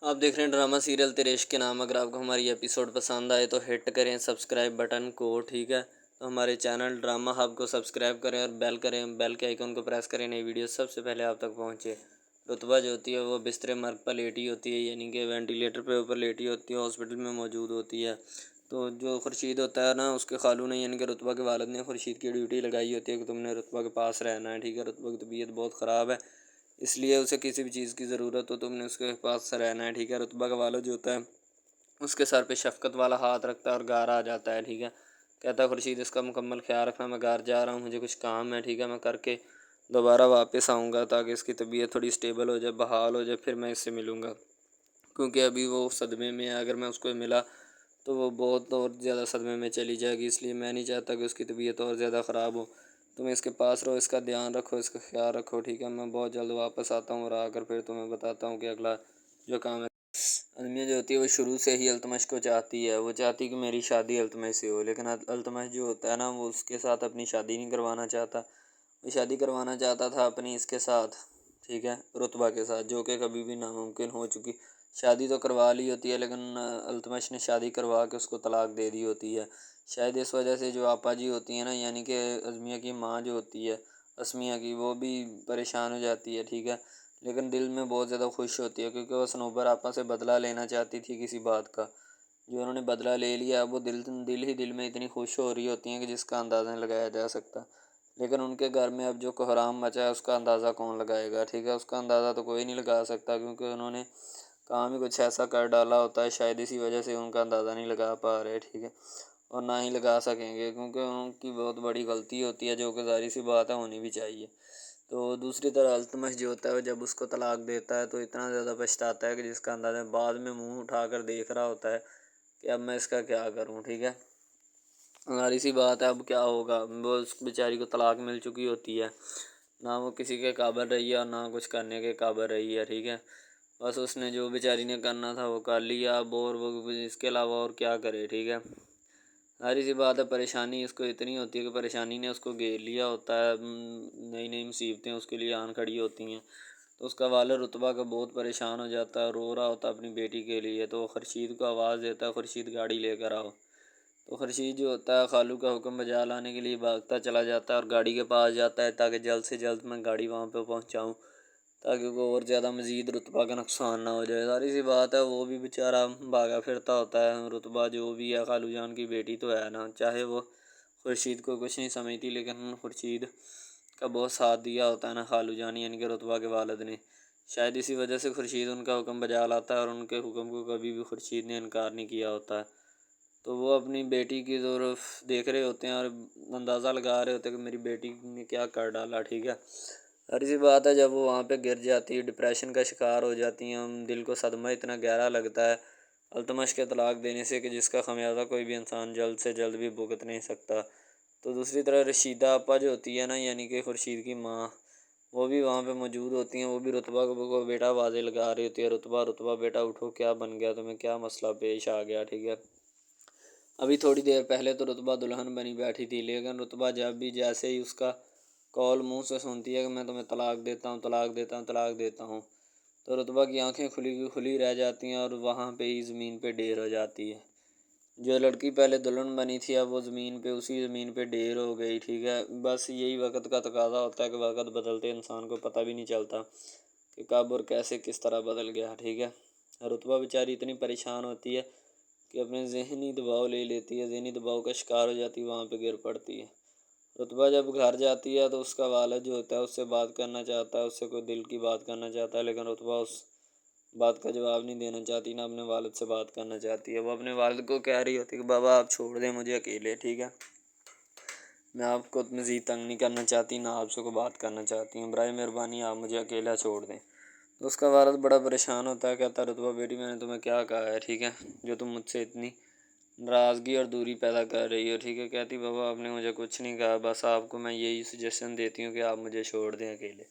آپ دیکھ رہے ہیں ڈرامہ سیریل تیرے عشق کے نام۔ اگر آپ کو ہماری ایپیسوڈ پسند آئے تو ہٹ کریں سبسکرائب بٹن کو، ٹھیک ہے؟ تو ہمارے چینل ڈرامہ ہب کو سبسکرائب کریں اور بیل کے آئیکن کو پریس کریں، نئی ویڈیو سب سے پہلے آپ تک پہنچے۔ رتبہ جو ہوتی ہے وہ بستر مرگ پر لیٹی ہوتی ہے، یعنی کہ وینٹیلیٹر پہ اوپر لیٹی ہوتی ہے، ہاسپٹل میں موجود ہوتی ہے۔ تو جو خورشید ہوتا ہے نا، اس کے خالو نے یعنی کہ رتبہ کے والد نے خورشید کی ڈیوٹی لگائی ہوتی ہے کہ تم نے رتبہ کے پاس رہنا ہے، ٹھیک ہے؟ رتبہ کی طبیعت بہت خراب ہے، اس لیے اسے کسی بھی چیز کی ضرورت ہو تم نے اس کے پاس رہنا ہے، ٹھیک ہے؟ رتبہ کا والد جو ہوتا ہے اس کے سر پہ شفقت والا ہاتھ رکھتا ہے اور گھر آ جاتا ہے، ٹھیک ہے؟ کہتا ہے خورشید اس کا مکمل خیال رکھنا، میں گھر جا رہا ہوں، مجھے کچھ کام ہے، ٹھیک ہے؟ میں کر کے دوبارہ واپس آؤں گا تاکہ اس کی طبیعت تھوڑی اسٹیبل ہو جائے، بحال ہو جائے، پھر میں اس سے ملوں گا، کیونکہ ابھی وہ صدمے میں ہے۔ اگر میں اس کو ملا تو وہ بہت اور زیادہ صدمے میں چلی جائے گی، اس لیے میں نہیں چاہتا کہ اس کی طبیعت اور زیادہ خراب ہو۔ تم اس کے پاس رہو، اس کا دھیان رکھو، اس کا خیال رکھو، ٹھیک ہے؟ میں بہت جلد واپس آتا ہوں اور آ کر پھر تمہیں بتاتا ہوں کہ اگلا جو کام ہے۔ انمیہ جو ہوتی ہے وہ شروع سے ہی التمش کو چاہتی ہے، وہ چاہتی کہ میری شادی التمش سے ہو، لیکن التمش جو ہوتا ہے نا وہ اس کے ساتھ اپنی شادی نہیں کروانا چاہتا، وہ شادی کروانا چاہتا تھا اپنی اس کے ساتھ، ٹھیک ہے؟ رتبہ کے ساتھ، جو کہ کبھی بھی ناممکن ہو چکی۔ شادی تو کروا لی ہوتی ہے لیکن التمش نے شادی کروا کے اس کو طلاق دے دی ہوتی ہے۔ شاید اس وجہ سے جو آپا جی ہوتی ہیں نا، یعنی کہ ازمیہ کی ماں جو ہوتی ہے اسمیہ کی، وہ بھی پریشان ہو جاتی ہے، ٹھیک ہے؟ لیکن دل میں بہت زیادہ خوش ہوتی ہے، کیونکہ وہ صنوبر آپا سے بدلہ لینا چاہتی تھی کسی بات کا، جو انہوں نے بدلہ لے لیا۔ اب وہ دل میں اتنی خوش ہو رہی ہوتی ہیں کہ جس کا اندازہ نہیں لگایا جا سکتا، لیکن ان کے گھر میں اب جو کوحرام مچا ہے اس کا اندازہ کون لگائے گا، ٹھیک ہے؟ اس کا اندازہ تو کوئی نہیں لگا سکتا، کیونکہ انہوں نے کام ہی کچھ ایسا کر ڈالا ہوتا ہے، شاید اسی وجہ سے ان کا اندازہ نہیں لگا پا رہے، ٹھیک ہے؟ اور نہ ہی لگا سکیں گے، کیونکہ ان کی بہت بڑی غلطی ہوتی ہے، جو کہ ظاہر سی بات ہے ہونی بھی چاہیے۔ تو دوسری طرح التمش جو ہوتا ہے جب اس کو طلاق دیتا ہے تو اتنا زیادہ پچھتاتا ہے کہ جس کا اندازہ بعد میں منہ اٹھا کر دیکھ رہا ہوتا ہے کہ اب میں اس کا کیا کروں، ٹھیک ہے؟ ظاہر سی بات ہے اب کیا ہوگا، وہ اس بیچاری کو طلاق مل چکی ہوتی ہے، نہ وہ کسی کے قابل رہی ہے اور نہ کچھ کرنے کے قابل رہی ہے، ٹھیک ہے؟ بس اس نے جو بیچاری نے کرنا تھا وہ کر لیا، اب اور وہ اس کے علاوہ اور کیا کرے، ٹھیک ہے؟ ظاہر سی بات ہے پریشانی اس کو اتنی ہوتی ہے کہ پریشانی نے اس کو گھیر لیا ہوتا ہے، نئی نئی مصیبتیں اس کے لیے آن کھڑی ہوتی ہیں۔ تو اس کا والد رتبہ کا بہت پریشان ہو جاتا ہے، رو رہا ہوتا ہے اپنی بیٹی کے لیے، تو وہ خورشید کو آواز دیتا ہے خورشید گاڑی لے کر آؤ۔ تو خورشید جو ہوتا ہے خالو کا حکم بجا لانے کے لیے بھاگتا چلا جاتا ہے اور گاڑی کے پاس جاتا ہے تاکہ جلد سے جلد میں گاڑی وہاں پہ پہنچاؤں، تاکہ وہ اور زیادہ مزید رتبہ کا نقصان نہ ہو جائے۔ ظاہر سی بات ہے وہ بھی بیچارہ بھاگا پھرتا ہوتا ہے، رتبہ جو بھی ہے خالو جان کی بیٹی تو ہے نا، چاہے وہ خورشید کو کچھ نہیں سمجھتی، لیکن خورشید کا بہت ساتھ دیا ہوتا ہے نا خالو جان یعنی کہ رتبہ کے والد نے، شاید اسی وجہ سے خورشید ان کا حکم بجا لاتا ہے اور ان کے حکم کو کبھی بھی خورشید نے انکار نہیں کیا ہوتا ہے۔ تو وہ اپنی بیٹی کی طرف دیکھ رہے ہوتے ہیں اور اندازہ لگا رہے ہوتے ہیں کہ میری بیٹی نے کیا کر ڈالا، ٹھیک ہے؟ ہر سی بات ہے جب وہ وہاں پہ گر جاتی ہے، ڈپریشن کا شکار ہو جاتی ہیں، دل کو صدمہ اتنا گہرا لگتا ہے التمش کے طلاق دینے سے کہ جس کا خمیازہ کوئی بھی انسان جلد سے جلد بھی بھگت نہیں سکتا۔ تو دوسری طرح رشیدہ آپا جو ہوتی ہے نا، یعنی کہ خورشید کی ماں، وہ بھی وہاں پہ موجود ہوتی ہیں، وہ بھی رتبہ کو بیٹا آوازیں لگا رہی ہوتی ہے، رتبہ رتبہ بیٹا اٹھو، کیا بن گیا تمہیں، کیا مسئلہ پیش آ گیا، ٹھیک ہے؟ ابھی تھوڑی دیر پہلے تو رتبہ دلہن بنی بیٹھی تھی، لیکن رتبہ جب بھی جیسے ہی اس کا کال منہ سے سنتی ہے کہ میں تمہیں طلاق دیتا ہوں، طلاق دیتا ہوں، طلاق دیتا ہوں، تو رتبہ کی آنکھیں کھلی رہ جاتی ہیں اور وہاں پہ ہی زمین پہ ڈھیر ہو جاتی ہے۔ جو لڑکی پہلے دلہن بنی تھی اب وہ زمین پہ اسی زمین پہ ڈھیر ہو گئی، ٹھیک ہے؟ بس یہی وقت کا تقاضا ہوتا ہے کہ وقت بدلتے انسان کو پتہ بھی نہیں چلتا کہ کب اور کیسے کس طرح بدل گیا، ٹھیک ہے؟ رتبہ بیچاری اتنی پریشان ہوتی ہے کہ اپنے ذہنی دباؤ لے لیتی ہے، ذہنی دباؤ کا شکار ہو جاتی ہے، وہاں پہ گر پڑتی ہے۔ رتبہ جب گھر جاتی ہے تو اس کا والد جو ہوتا ہے اس سے بات کرنا چاہتا ہے، اس سے کوئی دل کی بات کرنا چاہتا ہے، لیکن رتبہ اس بات کا جواب نہیں دینا چاہتی، نہ اپنے والد سے بات کرنا چاہتی ہے۔ وہ اپنے والد کو کہہ رہی ہوتی ہے کہ بابا آپ چھوڑ دیں مجھے اکیلے، ٹھیک ہے؟ میں آپ کو مزید تنگ نہیں کرنا چاہتی، نہ آپ سے کوئی بات کرنا چاہتی ہوں، برائے مہربانی آپ مجھے اکیلا چھوڑ دیں۔ تو اس کا والد بڑا پریشان ہوتا ہے، کہتا ہے رتبہ بیٹی میں نے تمہیں کیا کہا ہے، ٹھیک ہے، جو تم مجھ سے اتنی ناراضگی اور دوری پیدا کر رہی ہو، ٹھیک ہے؟ کہتی بابا آپ نے مجھے کچھ نہیں کہا، بس آپ کو میں یہی سجیشن دیتی ہوں کہ آپ مجھے چھوڑ دیں اکیلے۔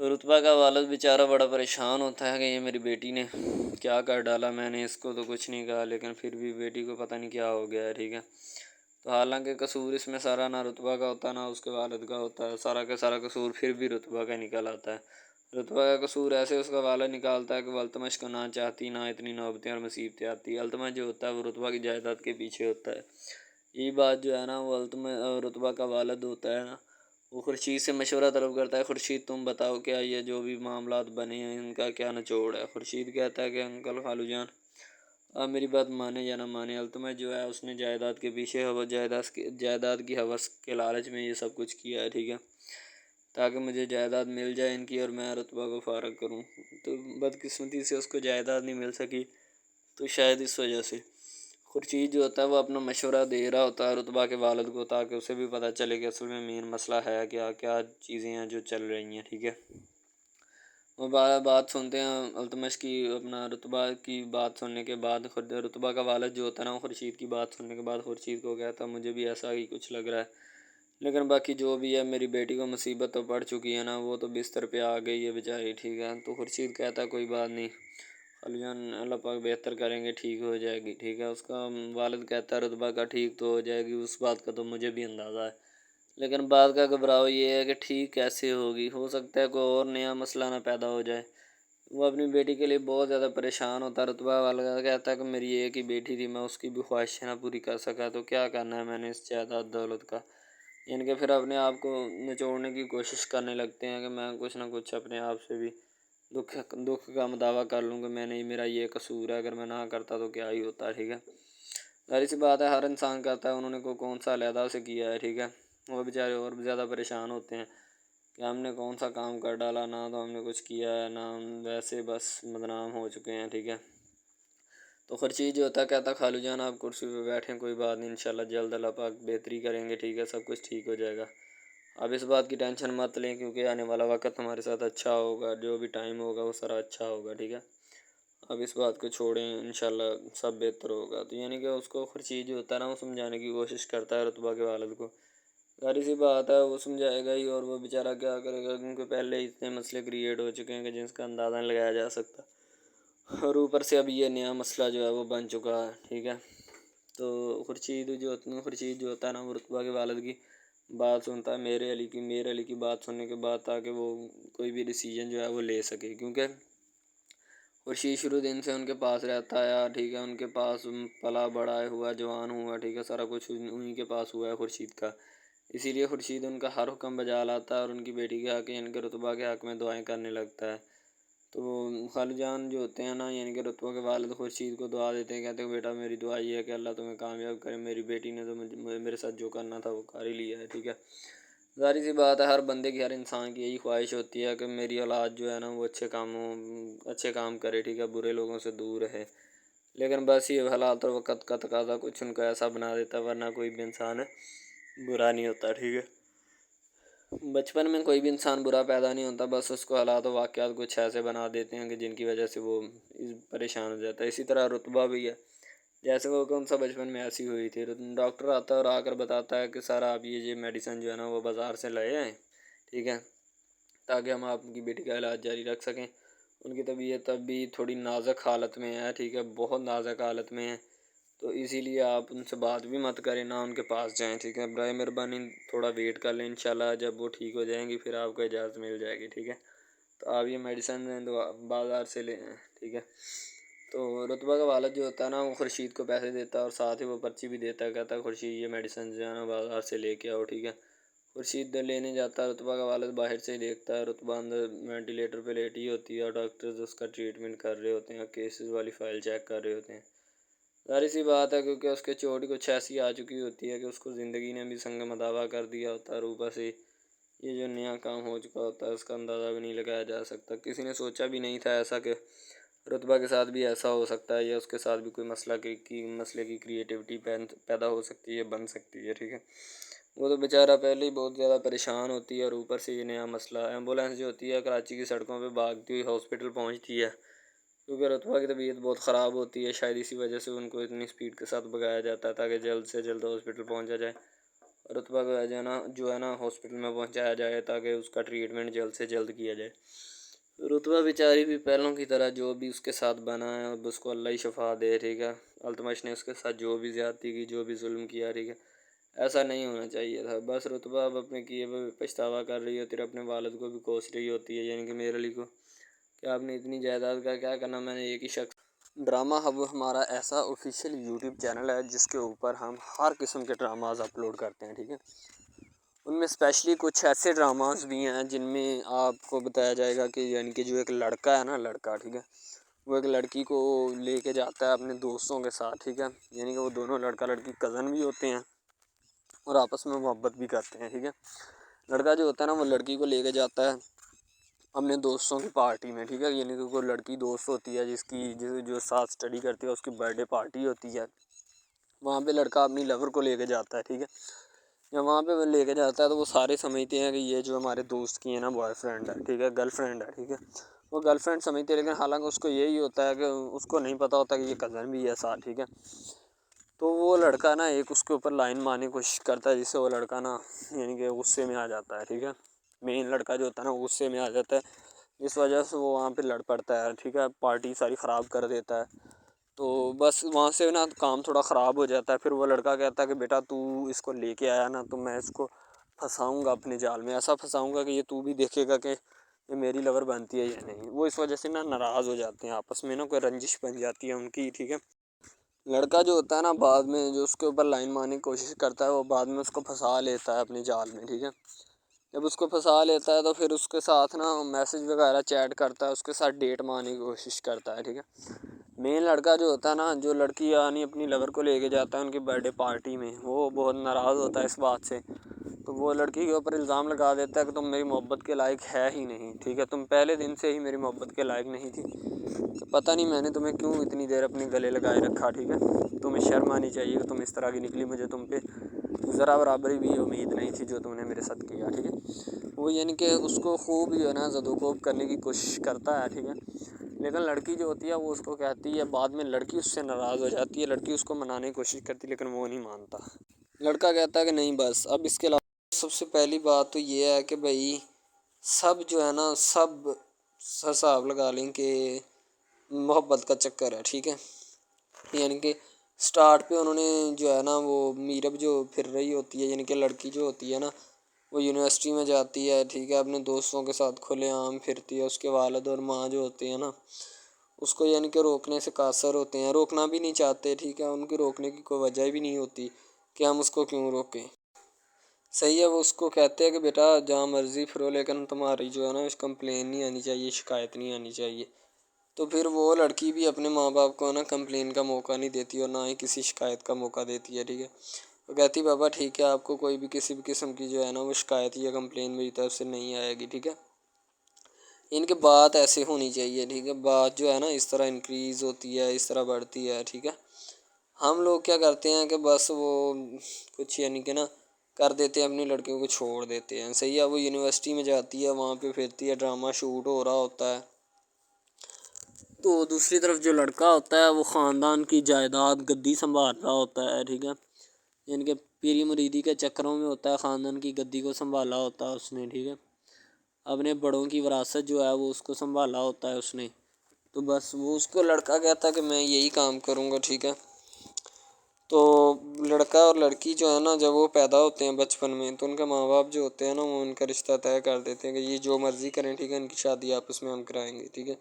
تو رتبہ کا والد بیچارہ بڑا پریشان ہوتا ہے کہ یہ میری بیٹی نے کیا کر ڈالا، میں نے اس کو تو کچھ نہیں کہا لیکن پھر بھی بیٹی کو پتہ نہیں کیا ہو گیا ہے، ٹھیک ہے؟ تو حالانکہ قصور اس میں سارا نہ رتبہ کا ہوتا ہے نہ اس کے والد کا ہوتا ہے، سارا کا سارا قصور پھر بھی رتبہ کا نکل آتا ہے۔ رتبہ کا قصور ایسے اس کا والد نکالتا ہے کہ وہ التمش کو نہ چاہتی، نہ اتنی نوبتیں اور مصیبتیں آتی۔ التمش جو ہوتا ہے وہ رتبہ کی جائیداد کے پیچھے ہوتا ہے۔ یہی بات جو ہے نا وہ رتبہ کا والد ہوتا ہے نا، وہ خورشید سے مشورہ طلب کرتا ہے، خورشید تم بتاؤ کیا یہ جو بھی معاملات بنے ہیں ان کا کیا نچوڑ ہے؟ خورشید کہتا ہے کہ انکل خالو جان آپ میری بات مانے یا نہ مانے، التمش جو ہے اس نے جائیداد کے پیچھے جائیداد کی ہوس کے لالچ میں یہ سب کچھ کیا ہے، ٹھیک ہے، تاکہ مجھے جائیداد مل جائے ان کی اور میں رتبہ کو فارغ کروں۔ تو بدقسمتی سے اس کو جائیداد نہیں مل سکی، تو شاید اس وجہ سے خورشید جو ہوتا ہے وہ اپنا مشورہ دے رہا ہوتا ہے رتبہ کے والد کو، تاکہ اسے بھی پتہ چلے کہ اصل میں مین مسئلہ ہے کیا کیا چیزیں ہیں جو چل رہی ہیں، ٹھیک ہے۔ وہ بات سنتے ہیں التمش کی، اپنا رتبہ کی بات سننے کے بعد خود رتبہ کا والد جو ہوتا ہے نا وہ خورشید کی بات سننے کے بعد خورشید کو کہتا ہے مجھے بھی ایسا ہی کچھ لگ رہا ہے، لیکن باقی جو بھی ہے میری بیٹی کو مصیبت تو پڑ چکی ہے نا، وہ تو بستر پہ آ گئی ہے بیچاری، ٹھیک ہے۔ تو خورشید کہتا ہے کوئی بات نہیں خالو جان، اللہ پاک بہتر کریں گے، ٹھیک ہو جائے گی، ٹھیک ہے۔ اس کا والد کہتا ہے رتبہ کا ٹھیک تو ہو جائے گی، اس بات کا تو مجھے بھی اندازہ ہے، لیکن بات کا گھبراؤ یہ ہے کہ ٹھیک کیسے ہوگی، ہو سکتا ہے کوئی اور نیا مسئلہ نہ پیدا ہو جائے۔ وہ اپنی بیٹی کے لیے بہت زیادہ پریشان ہوتا ہے۔ رتبہ والا کہتا ہے کہ میری ایک ہی بیٹی تھی، میں اس کی بھی خواہشیں نہ پوری کر سکا، تو کیا کرنا ہے میں نے اس جائیداد دولت کا؟ یعنی کہ پھر اپنے آپ کو نچوڑنے کی کوشش کرنے لگتے ہیں کہ میں کچھ نہ کچھ اپنے آپ سے بھی دکھ کا دعویٰ کر لوں کہ میں نے میرا یہ قصور ہے، اگر میں نہ کرتا تو کیا ہی ہوتا، ٹھیک ہے۔ ظاہر سی بات ہے ہر انسان کرتا ہے، انہوں نے کون سا علیحدہ سے کیا ہے، ٹھیک ہے۔ وہ بیچارے اور بھی زیادہ پریشان ہوتے ہیں کہ ہم نے کون سا کام کر ڈالا، نہ تو ہم نے کچھ کیا ہے، نہ ہم ویسے بس بدنام ہو چکے ہیں، ٹھیک ہے۔ تو خورشید جو ہوتا ہے کہتا ہے خالو جان آپ کرسی پہ بیٹھیں، کوئی بات نہیں، انشاءاللہ جلد اللہ پاک بہتری کریں گے، ٹھیک ہے، سب کچھ ٹھیک ہو جائے گا۔ اب اس بات کی ٹینشن مت لیں کیونکہ آنے والا وقت ہمارے ساتھ اچھا ہوگا، جو بھی ٹائم ہوگا وہ سارا اچھا ہوگا، ٹھیک ہے۔ اب اس بات کو چھوڑیں، انشاءاللہ سب بہتر ہوگا۔ تو یعنی کہ اس کو خورشید جو ہوتا ہے نا وہ سمجھانے کی کوشش کرتا ہے رتبہ کے والد کو۔ ظاہر سی بات ہے وہ سمجھائے گا ہی، اور وہ بیچارہ کیا کرے گا کیونکہ پہلے اتنے مسئلے کریٹ ہو چکے ہیں کہ جس کا اندازہ نہیں لگایا جا سکتا، اور اوپر سے اب یہ نیا مسئلہ جو ہے وہ بن چکا ہے، ٹھیک ہے۔ تو خورشید جو ہوتا ہے نا وہ رتبہ کے والد کی بات سنتا ہے، میرے علی کی بات سننے کے بعد، تاکہ وہ کوئی بھی ڈیسیجن جو ہے وہ لے سکے، کیونکہ خورشید شروع دن سے ان کے پاس رہتا ہے، ٹھیک ہے، ان کے پاس پلا بڑا ہوا، جوان ہوا، ٹھیک ہے، سارا کچھ انہیں کے پاس ہوا ہے خورشید کا، اسی لیے خورشید ان کا ہر حکم بجا لاتا ہے اور ان کی بیٹی کے حق ان کے رتبہ کے حق میں دعائیں کرنے لگتا ہے۔ تو خالو جان جو ہوتے ہیں نا یعنی کہ رتبہ کے والد خورشید کو دعا دیتے ہیں، کہتے ہیں بیٹا میری دعا یہ ہے کہ اللہ تمہیں کامیاب کرے، میری بیٹی نے تو میرے ساتھ جو کرنا تھا وہ کر ہی لیا ہے، ٹھیک ہے۔ ظاہر سی بات ہے ہر بندے کی، ہر انسان کی یہی خواہش ہوتی ہے کہ میری اولاد جو ہے نا وہ اچھے کام کرے، ٹھیک ہے، برے لوگوں سے دور رہے، لیکن بس یہ حالات اور وقت کا تقاضا کچھ ان کو ایسا بنا دیتا ہے، ورنہ کوئی بھی انسان برا نہیں ہوتا، ٹھیک ہے۔ بچپن میں کوئی بھی انسان برا پیدا نہیں ہوتا، بس اس کو حالات و واقعات کچھ ایسے بنا دیتے ہیں کہ جن کی وجہ سے وہ پریشان ہو جاتا ہے۔ اسی طرح رتبہ بھی ہے، جیسے وہ کون سا بچپن میں ایسی ہوئی تھی، ڈاکٹر آتا ہے اور آ کر بتاتا ہے کہ سر آپ یہ میڈیسن جو ہے نا وہ بازار سے لائے ہیں، ٹھیک ہے، تاکہ ہم آپ کی بیٹی کا علاج جاری رکھ سکیں۔ ان کی طبیعت اب بھی تھوڑی نازک حالت میں ہے، ٹھیک ہے، بہت نازک حالت میں ہے، تو اسی لیے آپ ان سے بات بھی مت کریں، نہ ان کے پاس جائیں، ٹھیک ہے، برائے مہربانی تھوڑا ویٹ کر لیں، انشاءاللہ جب وہ ٹھیک ہو جائیں گی پھر آپ کو اجازت مل جائے گی، ٹھیک ہے۔ تو آپ یہ میڈیسن بازار سے لیں، ٹھیک ہے۔ تو رتبہ کا والد جو ہوتا ہے نا وہ خورشید کو پیسے دیتا ہے اور ساتھ ہی وہ پرچی بھی دیتا ہے، کہتا ہے خورشید یہ میڈیسن جو ہے نا بازار سے لے کے آؤ، ٹھیک ہے۔ خورشید لینے جاتا ہے، رتبہ کا والد باہر سے ہی دیکھتا ہے، رتبہ اندر وینٹیلیٹر پہ لیٹی ہوتی ہے اور ڈاکٹرز اس کا ٹریٹمنٹ کر رہے ہوتے ہیں، کیسز والی فائل چیک کر رہے ہوتے ہیں۔ ظاہر سی بات ہے کیونکہ اس کے چوٹ کچھ ایسی آ چکی ہوتی ہے کہ اس کو زندگی نے بھی سنگ مداوا کر دیا ہوتا ہے، اور اوپر سے یہ جو نیا کام ہو چکا ہوتا ہے اس کا اندازہ بھی نہیں لگایا جا سکتا۔ کسی نے سوچا بھی نہیں تھا ایسا کہ رتبہ کے ساتھ بھی ایسا ہو سکتا ہے، یا اس کے ساتھ بھی کوئی مسئلے کی کریٹیوٹی پیدا ہو سکتی ہے، بن سکتی ہے، ٹھیک ہے۔ وہ تو بیچارہ پہلے ہی بہت زیادہ پریشان ہوتی ہے، اور اوپر سے یہ نیا مسئلہ، ایمبولینس جو ہوتی ہے کراچی کی سڑکوں پہ بھاگتی ہوئی ہاسپٹل پہنچتی ہے، کیونکہ رتبہ کی طبیعت بہت خراب ہوتی ہے، شاید اسی وجہ سے ان کو اتنی سپیڈ کے ساتھ بھگایا جاتا ہے تاکہ جلد سے جلد ہاسپٹل پہنچا جائے، رتبہ کو جو ہے نا ہاسپٹل میں پہنچایا جائے تاکہ اس کا ٹریٹمنٹ جلد سے جلد کیا جائے۔ رتبہ بیچاری بھی پہلوں کی طرح جو بھی اس کے ساتھ بنا ہے اب اس کو اللہ ہی شفا دے، ٹھیک ہے۔ التمش نے اس کے ساتھ جو بھی زیادتی کی، جو بھی ظلم کیا، ٹھیک ہے، ایسا نہیں ہونا چاہیے تھا۔ بس رتبہ اب اپنے کیے ہوئے پچھتاوا کر رہی ہوتی ہے، اپنے والد کو بھی کوس رہی ہوتی ہے، یعنی کہ میر علی کو، کہ آپ نے اتنی جائیداد کا کیا کرنا، میں نے ایک ہی شخص۔ ڈرامہ ہب ہمارا ایسا آفیشیل یوٹیوب چینل ہے جس کے اوپر ہم ہر قسم کے ڈراماز اپلوڈ کرتے ہیں، ٹھیک ہے۔ ان میں اسپیشلی کچھ ایسے ڈراماز بھی ہیں جن میں آپ کو بتایا جائے گا کہ یعنی کہ جو ایک لڑکا ہے نا، لڑکا، ٹھیک ہے، وہ ایک لڑکی کو لے کے جاتا ہے اپنے دوستوں کے ساتھ، ٹھیک ہے، یعنی کہ وہ دونوں لڑکا لڑکی کزن بھی ہوتے ہیں اور آپس میں محبت بھی کرتے ہیں، ٹھیک ہے۔ لڑکا جو ہوتا ہے نا وہ لڑکی کو لے کے جاتا ہے اپنے دوستوں کی پارٹی میں، ٹھیک ہے، یعنی کہ کوئی لڑکی دوست ہوتی ہے جو ساتھ اسٹڈی کرتی ہے، اس کی برتھ ڈے پارٹی ہوتی ہے، وہاں پہ لڑکا اپنی لور کو لے کے جاتا ہے، ٹھیک ہے۔ جب وہاں پہ وہ لے کے جاتا ہے تو وہ سارے سمجھتے ہیں کہ یہ جو ہمارے دوست کی ہے نا بوائے فرینڈ ہے، ٹھیک ہے، گرل فرینڈ ہے، ٹھیک ہے، وہ گرل فرینڈ سمجھتے ہیں، لیکن حالانکہ اس کو یہی ہوتا ہے کہ اس کو نہیں پتہ ہوتا کہ یہ کزن بھی ہے ساتھ، ٹھیک ہے۔ تو وہ لڑکا نا ایک اس کے اوپر لائن مارنے کی کوشش کرتا ہے، جس سے وہ لڑکا نا یعنی کہ غصے میں آ جاتا ہے، ٹھیک ہے، مین لڑکا جو ہوتا ہے نا غصے میں آ جاتا ہے، جس وجہ سے وہ وہاں پہ لڑ پڑتا ہے، ٹھیک ہے، پارٹی ساری خراب کر دیتا ہے۔ تو بس وہاں سے نا کام تھوڑا خراب ہو جاتا ہے، پھر وہ لڑکا کہتا ہے کہ بیٹا تو اس کو لے کے آیا نا تو میں اس کو پھنساؤں گا اپنے جال میں، ایسا پھنساؤں گا کہ یہ تو بھی دیکھے گا کہ یہ میری لور بنتی ہے یا نہیں۔ وہ اس وجہ سے نا ناراض ہو جاتے ہیں، آپس میں نا کوئی رنجش بن جاتی ہے ان کی، ٹھیک ہے۔ لڑکا جو ہوتا ہے نا بعد میں جو اس کے اوپر لائن مارنے کی کوشش کرتا ہے، وہ بعد میں اس کو پھنسا لیتا ہے اپنے جال میں، ٹھیک ہے۔ جب اس کو پھنسا لیتا ہے تو پھر اس کے ساتھ نا میسج وغیرہ چیٹ کرتا ہے، اس کے ساتھ ڈیٹ مارنے کی کوشش کرتا ہے، ٹھیک ہے۔ مین لڑکا جو ہوتا ہے نا، جو لڑکی یعنی اپنی لور کو لے کے جاتا ہے ان کی برتھ ڈے پارٹی میں، وہ بہت ناراض ہوتا ہے اس بات سے، تو وہ لڑکی کے اوپر الزام لگا دیتا ہے کہ تم میری محبت کے لائق ہے ہی نہیں، ٹھیک ہے، تم پہلے دن سے ہی میری محبت کے لائق نہیں تھی، تو پتہ نہیں میں نے تمہیں کیوں اتنی دیر اپنے گلے لگائے رکھا، ٹھیک ہے، تمہیں شرم آنی چاہیے کہ تم اس طرح کی نکلی، مجھے تم پہ ذرا برابری بھی امید نہیں تھی جو تم نے میرے ساتھ کیا، ٹھیک ہے۔ وہ یعنی کہ اس کو خوب جو ہے نا زد و کوب کرنے کی کوشش کرتا ہے، ٹھیک ہے، لیکن لڑکی جو ہوتی ہے وہ اس کو کہتی ہے، بعد میں لڑکی اس سے ناراض ہو جاتی ہے، لڑکی اس کو منانے کی کوشش کرتی ہے لیکن وہ نہیں مانتا۔ لڑکا کہتا ہے کہ نہیں بس اب اس کے علاوہ سب سے پہلی بات تو یہ ہے کہ بھائی سب جو ہے نا سب حساب لگا لیں کہ محبت کا چکر ہے، ٹھیک ہے، یعنی کہ سٹارٹ پہ انہوں نے جو ہے نا وہ میرب جو پھر رہی ہوتی ہے، یعنی کہ لڑکی جو ہوتی ہے نا وہ یونیورسٹی میں جاتی ہے، ٹھیک ہے، اپنے دوستوں کے ساتھ کھلے عام پھرتی ہے، اس کے والد اور ماں جو ہوتے ہیں نا اس کو یعنی کہ روکنے سے قاصر ہوتے ہیں، روکنا بھی نہیں چاہتے، ٹھیک ہے، ان کی روکنے کی کوئی وجہ بھی نہیں ہوتی کہ ہم اس کو کیوں روکیں، صحیح ہے۔ وہ اس کو کہتے ہیں کہ بیٹا جہاں مرضی پھرو لیکن تمہاری جو ہے نا اس کمپلین نہیں آنی چاہیے، شکایت نہیں آنی چاہیے، تو پھر وہ لڑکی بھی اپنے ماں باپ کو نا کمپلین کا موقع نہیں دیتی اور نہ ہی کسی شکایت کا موقع دیتی ہے، ٹھیک ہے، وہ کہتی بابا ٹھیک ہے آپ کو کوئی بھی کسی بھی قسم کی جو ہے نا وہ شکایت یا کمپلین میری طرف سے نہیں آئے گی، ٹھیک ہے۔ ان کے بات ایسے ہونی چاہیے، ٹھیک ہے، بات جو ہے نا اس طرح انکریز ہوتی ہے، اس طرح بڑھتی ہے، ٹھیک ہے۔ ہم لوگ کیا کرتے ہیں کہ بس وہ کچھ یعنی کہ نا کر دیتے ہیں، اپنی لڑکیوں کو چھوڑ دیتے ہیں، صحیح ہے، وہ یونیورسٹی میں جاتی ہے، وہاں پہ پھرتی ہے، ڈرامہ شوٹ ہو رہا ہوتا ہے، تو دوسری طرف جو لڑکا ہوتا ہے وہ خاندان کی جائیداد گدی سنبھال رہا ہوتا ہے، ٹھیک ہے، یعنی کہ پیری مریدی کے چکروں میں ہوتا ہے، خاندان کی گدی کو سنبھالا ہوتا ہے اس نے، ٹھیک ہے، اپنے بڑوں کی وراثت جو ہے وہ اس کو سنبھالا ہوتا ہے اس نے، تو بس وہ اس کو لڑکا کہتا ہے کہ میں یہی کام کروں گا، ٹھیک ہے۔ تو لڑکا اور لڑکی جو ہے نا جب وہ پیدا ہوتے ہیں بچپن میں تو ان کے ماں باپ جو ہوتے ہیں نا وہ ان کا رشتہ طے کر دیتے ہیں کہ یہ جو مرضی کریں، ٹھیک ہے، ان کی شادی آپس میں ہم کرائیں گے، ٹھیک ہے،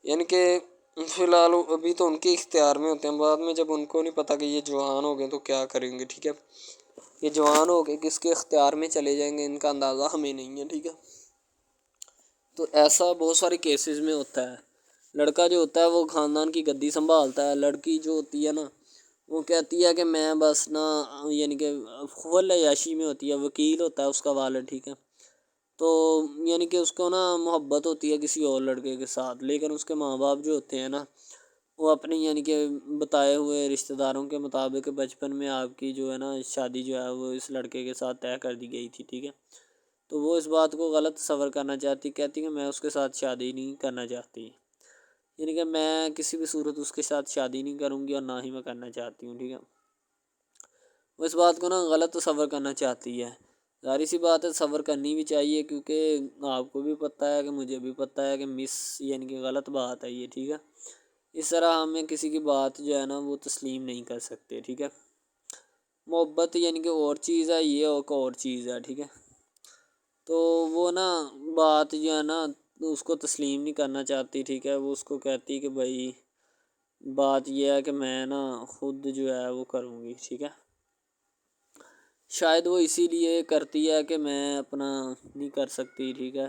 یعنی کہ فی الحال ابھی تو ان کے اختیار میں ہوتے ہیں، بعد میں جب ان کو نہیں پتہ کہ یہ جوان ہو گئے تو کیا کریں گے، ٹھیک ہے، یہ جوان ہو کے کس کے اختیار میں چلے جائیں گے ان کا اندازہ ہمیں نہیں ہے، ٹھیک ہے۔ تو ایسا بہت سارے کیسز میں ہوتا ہے، لڑکا جو ہوتا ہے وہ خاندان کی گدی سنبھالتا ہے، لڑکی جو ہوتی ہے نا وہ کہتی ہے کہ میں بس نا یعنی کہ فل عیاشی میں ہوتی ہے، وکیل ہوتا ہے اس کا والد، ٹھیک ہے، تو یعنی کہ اس کو نا محبت ہوتی ہے کسی اور لڑکے کے ساتھ، لیکن اس کے ماں باپ جو ہوتے ہیں نا وہ اپنی یعنی کہ بتائے ہوئے رشتہ داروں کے مطابق بچپن میں آپ کی جو ہے نا شادی جو ہے وہ اس لڑکے کے ساتھ طے کر دی گئی تھی، ٹھیک ہے، تو وہ اس بات کو غلط تصور کرنا چاہتی، کہتی کہ میں اس کے ساتھ شادی نہیں کرنا چاہتی، یعنی کہ میں کسی بھی صورت اس کے ساتھ شادی نہیں کروں گی اور نہ ہی میں کرنا چاہتی ہوں، ٹھیک ہے، وہ اس بات کو نا غلط تصور کرنا چاہتی ہے، ظاہر سی بات ہے تصور کرنی بھی چاہیے کیونکہ آپ کو بھی پتہ ہے کہ مجھے بھی پتہ ہے کہ یعنی کہ غلط بات ہے یہ، ٹھیک ہے، اس طرح ہمیں کسی کی بات جو ہے نا وہ تسلیم نہیں کر سکتے، ٹھیک ہے۔ محبت یعنی کہ اور چیز ہے، یہ ایک اور چیز ہے، ٹھیک ہے۔ تو وہ نا بات جو ہے نا اس کو تسلیم نہیں کرنا چاہتی، ٹھیک ہے۔ وہ اس کو کہتی کہ بھائی بات یہ ہے کہ میں نا خود جو ہے وہ کروں گی، ٹھیک ہے۔ شاید وہ اسی لیے کرتی ہے کہ میں اپنا نہیں کر سکتی، ٹھیک ہے،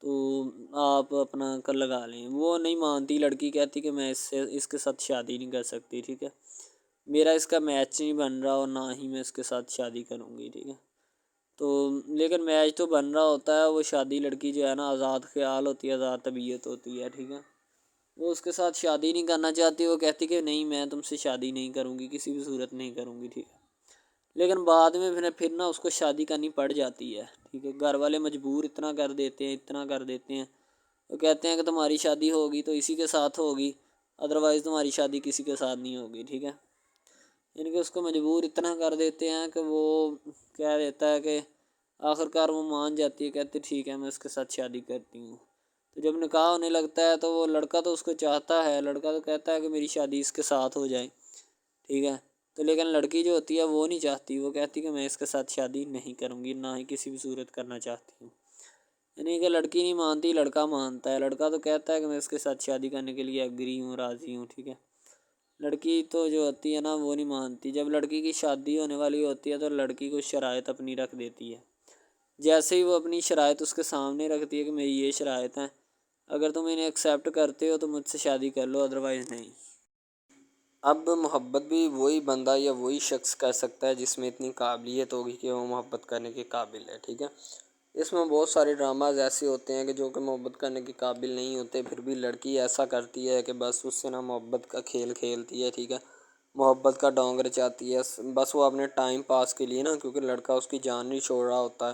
تو آپ اپنا کر لگا لیں۔ وہ نہیں مانتی، لڑکی کہتی کہ میں اس کے ساتھ شادی نہیں کر سکتی، ٹھیک ہے، میرا اس کا میچ نہیں بن رہا اور نہ ہی میں اس کے ساتھ شادی کروں گی، ٹھیک ہے۔ تو لیکن میچ تو بن رہا ہوتا ہے، وہ شادی لڑکی جو ہے نا آزاد خیال ہوتی ہے، آزاد طبیعت ہوتی ہے، ٹھیک ہے۔ وہ اس کے ساتھ شادی نہیں کرنا چاہتی، وہ کہتی کہ نہیں میں تم سے شادی نہیں کروں گی، کسی بھی صورت نہیں کروں گی، ٹھیک ہے۔ لیکن بعد میں پھر نا اس کو شادی کرنی پڑ جاتی ہے، ٹھیک ہے۔ گھر والے مجبور اتنا کر دیتے ہیں، وہ کہتے ہیں کہ تمہاری شادی ہوگی تو اسی کے ساتھ ہوگی، ادروائز تمہاری شادی کسی کے ساتھ نہیں ہوگی، ٹھیک ہے۔ یعنی کہ اس کو مجبور اتنا کر دیتے ہیں کہ وہ کہہ دیتا ہے کہ آخرکار وہ مان جاتی ہے، کہتے ٹھیک ہے میں اس کے ساتھ شادی کرتی ہوں۔ تو جب نکاح ہونے لگتا ہے تو وہ لڑکا تو اس کو چاہتا ہے، لڑکا تو کہتا ہے کہ میری شادی اس کے ساتھ ہو جائے، ٹھیک ہے۔ تو لیکن لڑکی جو ہوتی ہے وہ نہیں چاہتی، وہ کہتی کہ میں اس کے ساتھ شادی نہیں کروں گی، نہ ہی کسی بھی صورت کرنا چاہتی ہوں۔ یعنی کہ لڑکی نہیں مانتی، لڑکا مانتا ہے۔ لڑکا تو کہتا ہے کہ میں اس کے ساتھ شادی کرنے کے لیے ایگری ہوں، راضی ہوں، ٹھیک ہے۔ لڑکی تو جو ہوتی ہے نا وہ نہیں مانتی۔ جب لڑکی کی شادی ہونے والی ہوتی ہے تو لڑکی کو شرائط اپنی رکھ دیتی ہے۔ جیسے ہی وہ اپنی شرائط اس کے سامنے رکھتی ہے کہ میری یہ شرائط ہیں، اگر تم انہیں ایکسیپٹ کرتے ہو تو مجھ سے شادی کر لو، ادروائز نہیں۔ اب محبت بھی وہی بندہ یا وہی شخص کر سکتا ہے جس میں اتنی قابلیت ہوگی کہ وہ محبت کرنے کے قابل ہے، ٹھیک ہے۔ اس میں بہت سارے ڈراماز ایسے ہوتے ہیں کہ جو کہ محبت کرنے کے قابل نہیں ہوتے، پھر بھی لڑکی ایسا کرتی ہے کہ بس اس سے نا محبت کا کھیل کھیلتی ہے، ٹھیک ہے، محبت کا ڈونگ رچاتی ہے، بس وہ اپنے ٹائم پاس کے لیے نا، کیونکہ لڑکا اس کی جان نہیں چھوڑ رہا ہوتا ہے،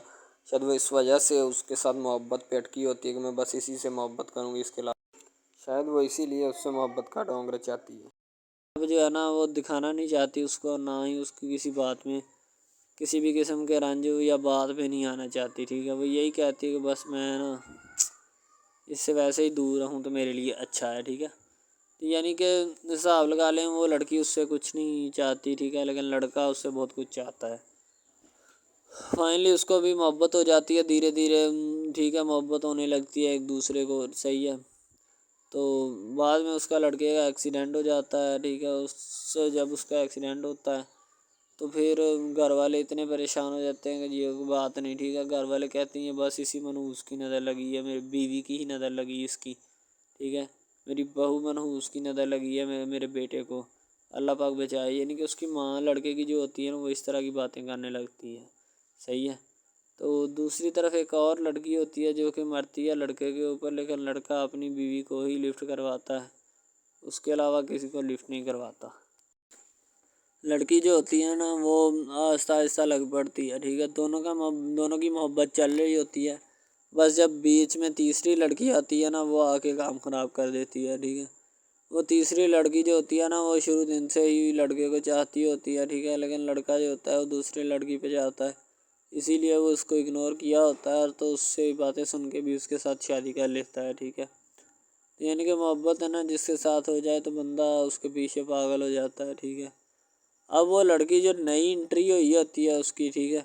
شاید وہ اس وجہ سے اس کے ساتھ محبت پہ اٹکی ہوتی ہے کہ میں بس اسی سے محبت کروں گی، اس کے علاوہ شاید وہ اسی لیے اس سے محبت کا ڈونگ رچاتی ہے۔ اب جو ہے نا وہ دکھانا نہیں چاہتی اس کو، نہ ہی اس کی کسی بات میں کسی بھی قسم کے رنج یا بات پہ نہیں آنا چاہتی، ٹھیک ہے۔ وہ یہی کہتی ہے کہ بس میں نا اس سے ویسے ہی دور رہوں تو میرے لیے اچھا ہے، ٹھیک ہے۔ یعنی کہ حساب لگا لیں وہ لڑکی اس سے کچھ نہیں چاہتی، ٹھیک ہے، لیکن لڑکا اس سے بہت کچھ چاہتا ہے۔ فائنلی اس کو بھی محبت ہو جاتی ہے دھیرے دھیرے، ٹھیک ہے، محبت ہونے لگتی ہے ایک دوسرے کو، صحیح ہے۔ تو بعد میں اس کا لڑکے کا ایکسیڈنٹ ہو جاتا ہے، ٹھیک ہے۔ جب اس کا ایکسیڈنٹ ہوتا ہے تو پھر گھر والے اتنے پریشان ہو جاتے ہیں کہ یہ بات نہیں، ٹھیک ہے۔ گھر والے کہتے ہیں بس اسی منحوس کی نظر لگی ہے، میری بیوی کی ہی نظر لگی اس کی، ٹھیک ہے، میری بہو منحوس کی نظر لگی ہے میرے بیٹے کو، اللہ پاک بچائے۔ یعنی کہ اس کی ماں لڑکے کی جو ہوتی ہے نا وہ اس طرح کی باتیں کرنے لگتی ہے، صحیح ہے۔ تو دوسری طرف ایک اور لڑکی ہوتی ہے جو کہ مرتی ہے لڑکے کے اوپر، لیکن لڑکا اپنی بیوی کو ہی لفٹ کرواتا ہے، اس کے علاوہ کسی کو لفٹ نہیں کرواتا۔ لڑکی جو ہوتی ہے نا وہ آہستہ آہستہ لگ پڑتی ہے، ٹھیک ہے، دونوں کی محبت چل رہی ہوتی ہے، بس جب بیچ میں تیسری لڑکی آتی ہے نا وہ آ کے کام خراب کر دیتی ہے، ٹھیک ہے۔ وہ تیسری لڑکی جو ہوتی ہے نا وہ شروع دن سے ہی لڑکے کو چاہتی ہوتی ہے، ٹھیک ہے، لیکن لڑکا جو ہوتا ہے وہ دوسری لڑکی پہ جاتا ہے، اسی لیے وہ اس کو اگنور کیا ہوتا ہے، تو اس سے باتیں سن کے بھی اس کے ساتھ شادی کر لیتا ہے، ٹھیک ہے۔ یعنی کہ محبت ہے نا جس کے ساتھ ہو جائے تو بندہ اس کے پیچھے پاگل ہو جاتا ہے، ٹھیک ہے۔ اب وہ لڑکی جو نئی انٹری ہوئی ہوتی ہے اس کی، ٹھیک ہے،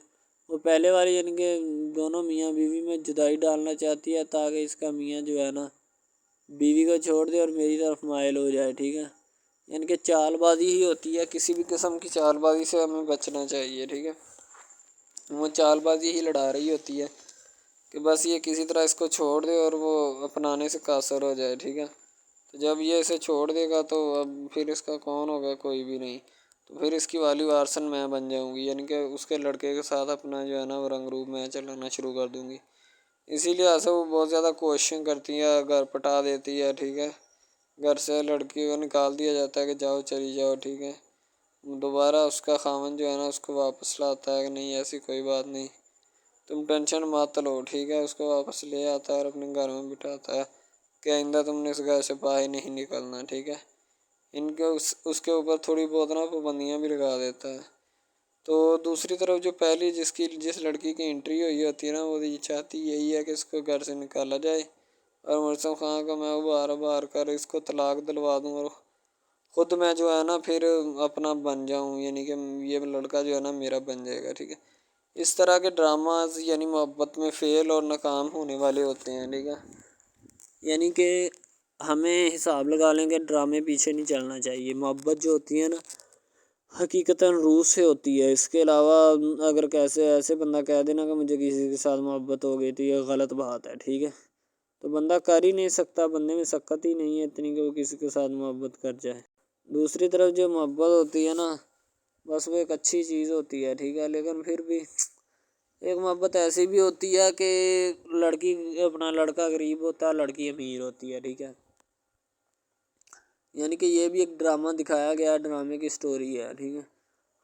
وہ پہلے والی یعنی کہ دونوں میاں بیوی میں جدائی ڈالنا چاہتی ہے تاکہ اس کا میاں جو ہے نا بیوی کو چھوڑ دے اور میری طرف مائل ہو جائے، ٹھیک ہے۔ یعنی کہ چال بازی ہی ہوتی ہے، کسی بھی قسم کی چال بازی سے ہمیں بچنا چاہیے، ٹھیک ہے۔ وہ چال بازی ہی لڑا رہی ہوتی ہے کہ بس یہ کسی طرح اس کو چھوڑ دے اور وہ اپنانے سے قاصر ہو جائے، ٹھیک ہے۔ تو جب یہ اسے چھوڑ دے گا تو اب پھر اس کا کون ہوگا، کوئی بھی نہیں، تو پھر اس کی والی وارثن میں بن جاؤں گی، یعنی کہ اس کے لڑکے کے ساتھ اپنا جو ہے نا وہ رنگ روپ میں چلانا شروع کر دوں گی۔ اسی لیے ایسا وہ بہت زیادہ کوششیں کرتی ہے، گھر پٹا دیتی ہے، ٹھیک ہے، گھر سے لڑکی کو نکال دیا جاتا ہے کہ جاؤ چلی جاؤ، ٹھیک ہے۔ دوبارہ اس کا خاوند جو ہے نا اس کو واپس لاتا ہے کہ نہیں ایسی کوئی بات نہیں، تم ٹینشن مت لو، ٹھیک ہے، اس کو واپس لے آتا ہے اور اپنے گھر میں بٹھاتا ہے کہ آئندہ تم نے اس گھر سے باہر نہیں نکلنا، ٹھیک ہے۔ ان کے اس کے اوپر تھوڑی بہت نا پابندیاں بھی لگا دیتا ہے۔ تو دوسری طرف جو پہلی جس لڑکی کی انٹری ہوئی ہوتی ہے نا وہ یہ چاہتی یہی ہے کہ اس کو گھر سے نکالا جائے اور مرسم خان کو میں ابھار کر اس کو طلاق دلوا دوں اور خود میں جو ہے نا پھر اپنا بن جاؤں، یعنی کہ یہ لڑکا جو ہے نا میرا بن جائے گا، ٹھیک ہے۔ اس طرح کے ڈراماز یعنی محبت میں فیل اور ناکام ہونے والے ہوتے ہیں، ٹھیک ہے۔ یعنی کہ ہمیں حساب لگا لیں کہ ڈرامے پیچھے نہیں چلنا چاہیے۔ محبت جو ہوتی ہے نا حقیقتاً روح سے ہوتی ہے۔ اس کے علاوہ اگر کیسے ایسے بندہ کہہ دینا کہ مجھے کسی کے ساتھ محبت ہو گئی تھی، یہ غلط بات ہے، ٹھیک ہے۔ تو بندہ کر ہی نہیں سکتا، بندے میں سکت ہی نہیں ہے اتنی کہ وہ کسی کے ساتھ محبت کر جائے۔ دوسری طرف جو محبت ہوتی ہے نا بس وہ ایک اچھی چیز ہوتی ہے، ٹھیک ہے، لیکن پھر بھی ایک محبت ایسی بھی ہوتی ہے کہ لڑکا غریب ہوتا ہے، لڑکی امیر ہوتی ہے، ٹھیک ہے۔ یعنی کہ یہ بھی ایک ڈرامہ دکھایا گیا، ڈرامے کی سٹوری ہے، ٹھیک ہے۔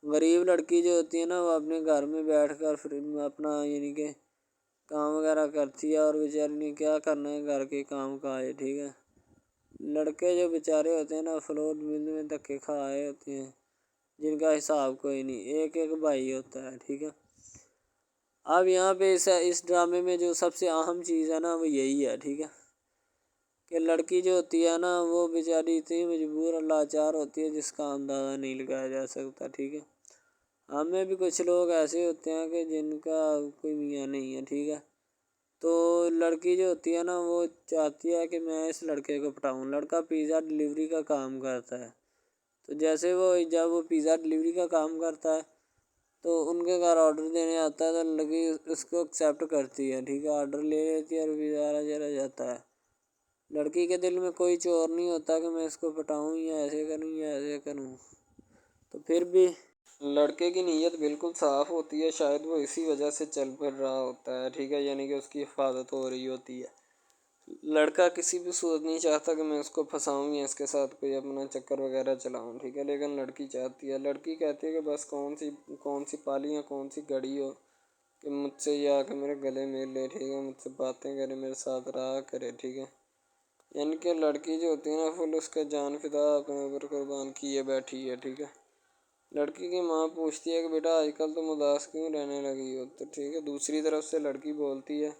غریب لڑکی جو ہوتی ہے نا وہ اپنے گھر میں بیٹھ کر پھر اپنا یعنی کہ کام وغیرہ کرتی ہے، اور بیچاری نے کیا کرنا ہے گھر کے کام کاج، ٹھیک ہے۔ لڑکے جو بیچارے ہوتے ہیں نا فلوٹ مل میں دھکے کھائے ہوتے ہیں، جن کا حساب کوئی نہیں، ایک ایک بھائی ہوتا ہے، ٹھیک ہے۔ اب یہاں پہ اس ڈرامے میں جو سب سے اہم چیز ہے نا وہ یہی ہے، ٹھیک ہے، کہ لڑکی جو ہوتی ہے نا وہ بیچاری اتنی مجبور اور لاچار ہوتی ہے جس کا اندازہ نہیں لگایا جا سکتا، ٹھیک ہے۔ ہمیں بھی کچھ لوگ ایسے ہوتے ہیں کہ جن کا کوئی میاں نہیں ہے، ٹھیک ہے۔ تو لڑکی جو ہوتی ہے نا وہ چاہتی ہے کہ میں اس لڑکے کو پٹاؤں۔ لڑکا پیزا ڈلیوری کا کام کرتا ہے، تو جیسے جب وہ پیزا ڈلیوری کا کام کرتا ہے تو ان کے گھر آرڈر دینے آتا ہے، تو لڑکی اس کو ایکسیپٹ کرتی ہے، ٹھیک ہے، آرڈر لے لیتی ہے اور پیزا چلا جاتا ہے۔ لڑکی کے دل میں کوئی چور نہیں ہوتا کہ میں اس کو پٹاؤں یا ایسے کروں یا ایسے کروں۔ تو پھر بھی لڑکے کی نیت بالکل صاف ہوتی ہے، شاید وہ اسی وجہ سے چل پھر رہا ہوتا ہے، ٹھیک ہے، یعنی کہ اس کی حفاظت ہو رہی ہوتی ہے۔ لڑکا کسی بھی صورت نہیں چاہتا کہ میں اس کو پھنساؤں یا اس کے ساتھ کوئی اپنا چکر وغیرہ چلاؤں، ٹھیک ہے، لیکن لڑکی چاہتی ہے، لڑکی کہتی ہے کہ بس کون سی پالی یا کون سی گڑی ہو کہ مجھ سے یہ آ کے میرے گلے مل لے، ٹھیک ہے، مجھ سے باتیں کرے، میرے ساتھ رہا کرے، ٹھیک ہے۔ یعنی کہ لڑکی جو ہوتی ہے نا فل اس کا جان فدا اپنے اوپر قربان کیے بیٹھی ہے، ٹھیک ہے۔ لڑکی کی ماں پوچھتی ہے کہ بیٹا آج کل تم اداس کیوں رہنے لگی ہو، تو ٹھیک ہے، دوسری طرف سے لڑکی بولتی ہے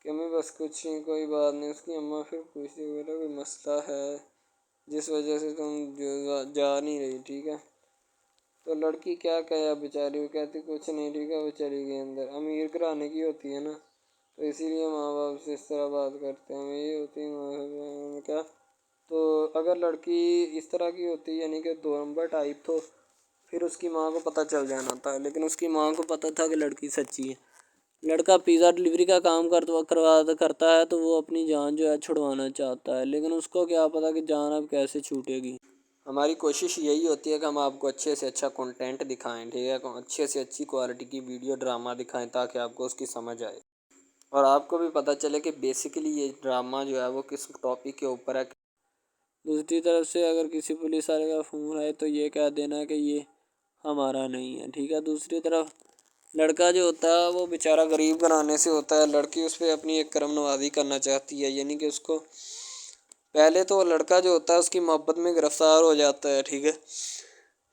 کہ میں بس کچھ نہیں، کوئی بات نہیں۔ اس کی اماں پھر پوچھتی ہے بیٹا کوئی مسئلہ ہے جس وجہ سے تم جا نہیں رہی، ٹھیک ہے۔ تو لڑکی کیا کہے بیچاری، وہ کہتی کچھ نہیں، ٹھیک ہے، وہ چلی گئی اندر۔ امیر گھرانے کی ہوتی ہے نا تو اسی لیے ماں باپ سے اس طرح بات کرتے ہیں، یہ ہوتی ہے کیا۔ تو اگر لڑکی اس طرح کی ہوتی یعنی کہ دو نمبر ٹائپ، تو پھر اس کی ماں کو پتہ چل جانا تھا، لیکن اس کی ماں کو پتہ تھا کہ لڑکی سچی ہے۔ لڑکا پیزا ڈلیوری کا کام کرتا ہے تو وہ اپنی جان جو ہے چھڑوانا چاہتا ہے، لیکن اس کو کیا پتہ کہ جان اب کیسے چھوٹے گی۔ ہماری کوشش یہی ہوتی ہے کہ ہم آپ کو اچھے سے اچھا کنٹینٹ دکھائیں، ٹھیک ہے، اچھے سے اچھی کوالٹی کی ویڈیو ڈرامہ دکھائیں تاکہ آپ کو اس کی سمجھ آئے اور آپ کو بھی پتہ چلے کہ بیسیکلی یہ ڈرامہ جو ہے وہ کس ٹاپک کے اوپر ہے۔ دوسری طرف سے اگر کسی پولیس والے کا فون آئے تو یہ کہہ دینا کہ یہ ہمارا نہیں ہے، ٹھیک ہے۔ دوسری طرف لڑکا جو ہوتا ہے وہ بیچارہ غریب گھرانے سے ہوتا ہے، لڑکی اس پہ اپنی ایک کرم نوازی کرنا چاہتی ہے، یعنی کہ اس کو پہلے تو لڑکا جو ہوتا ہے اس کی محبت میں گرفتار ہو جاتا ہے، ٹھیک ہے،